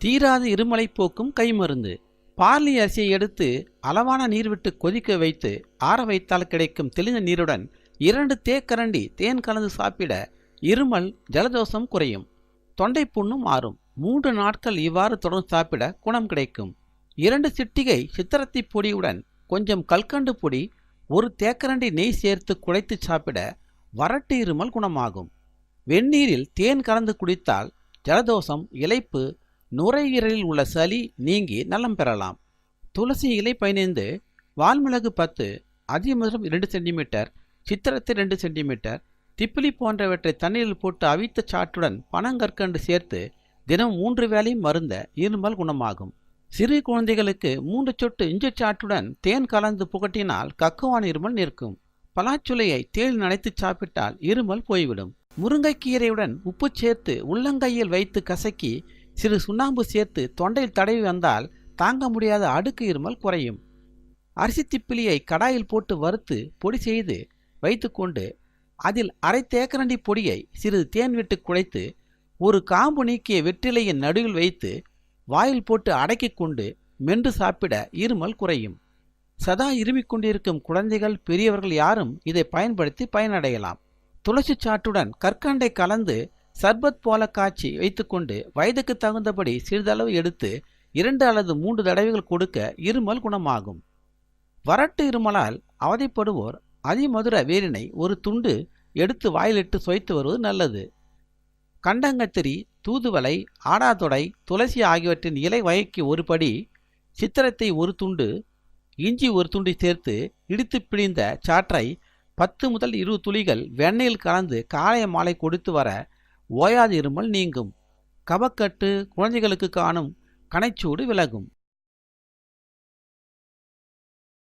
தீராத இருமலை போக்கும் கைமருந்து. பார்லி அரிசியை எடுத்து அளவான நீர் விட்டு கொதிக்க வைத்து ஆற வைத்தால் கிடைக்கும் தெளிந்த நீருடன் 2 தேக்கரண்டி தேன் கலந்து சாப்பிட இருமல் ஜலதோஷம் குறையும். தொண்டை புண்ணும் மாறும். 3 நாட்கள் இவ்வாறு தொடர்ந்து சாப்பிட குணம் கிடைக்கும். 2 சிட்டிகை சித்திரத்தை பொடியுடன் கொஞ்சம் கல்கண்டு பொடி 1 தேக்கரண்டி நெய் சேர்த்து குழைத்து சாப்பிட வறட்டு இருமல் குணமாகும். வெந்நீரில் தேன் கலந்து குடித்தால் ஜலதோஷம், இளைப்பு, நுரையீரலில் உள்ள சளி நீங்கி நலம் பெறலாம். துளசி இலை 15, வால்மிளகு 10, அதிமதுரம் 2 சென்டிமீட்டர், சித்திரத்தை 2 சென்டிமீட்டர், திப்பிலி போன்றவற்றை தண்ணீரில் போட்டு அவித்த சாற்றுடன் பனங்கற்கண்டு சேர்த்து தினம் 3 வேளையும் மருந்த இருமல் குணமாகும். சிறு குழந்தைகளுக்கு 3 சொட்டு இஞ்சி சாற்றுடன் தேன் கலந்து புகட்டினால் கக்குவான் இருமல் நிற்கும். பலாச்சுளையை தேன் நனைத்து சாப்பிட்டால் இருமல் போய்விடும். முருங்கைக்கீரையுடன் உப்பு சேர்த்து உள்ளங்கையில் வைத்து கசக்கி சிறு சுண்ணாம்பு சேர்த்து தொண்டையில் தடவி வந்தால் தாங்க முடியாத அடுக்கு இருமல் குறையும். அரிசி திப்பிலியை கடாயில் போட்டு வறுத்து பொடி செய்து வைத்துக்கொண்டு அதில் அரை தேக்கரண்டி பொடியை சிறிது தேன் விட்டு குழைத்து 1 காம்பு நீக்கிய வெற்றிலையின் நடுவில் வைத்து வாயில் போட்டு அடக்கி கொண்டு மென்று சாப்பிட இருமல் குறையும். சதா இருமிக் கொண்டிருக்கும் குழந்தைகள், பெரியவர்கள் யாரும் இதை பயன்படுத்தி பயனடையலாம். துளசி சாற்றுடன் கற்கண்டை கலந்து சர்பத் போல காய்ச்சி வைத்துக்கொண்டு வயதுக்கு தகுந்தபடி சிறிதளவு எடுத்து 2 அல்லது 3 தடவைகள் கொடுக்க இருமல் குணமாகும். வறட்டு இருமலால் அவதிப்படுவோர் அதிமதுர வேரினை 1 துண்டு எடுத்து வாயிலிட்டு சுவைத்து வருவது நல்லது. கண்டங்கத்திரி, தூதுவளை, ஆடாதொடை, துளசி ஆகியவற்றின் இலை வகைக்கு 1 படி, சித்திரத்தை 1 துண்டு, இஞ்சி 1 துண்டு சேர்த்து இடித்து பிழிந்த சாற்றை 10 முதல் 20 துளிகள் வெண்ணெயில் கலந்து காலை மாலை கொடுத்து வர ஓயாத இருமல் நீங்கும். கபக்கட்டு, குழந்தைகளுக்கு காணும் கனைச்சூடு விலகும்.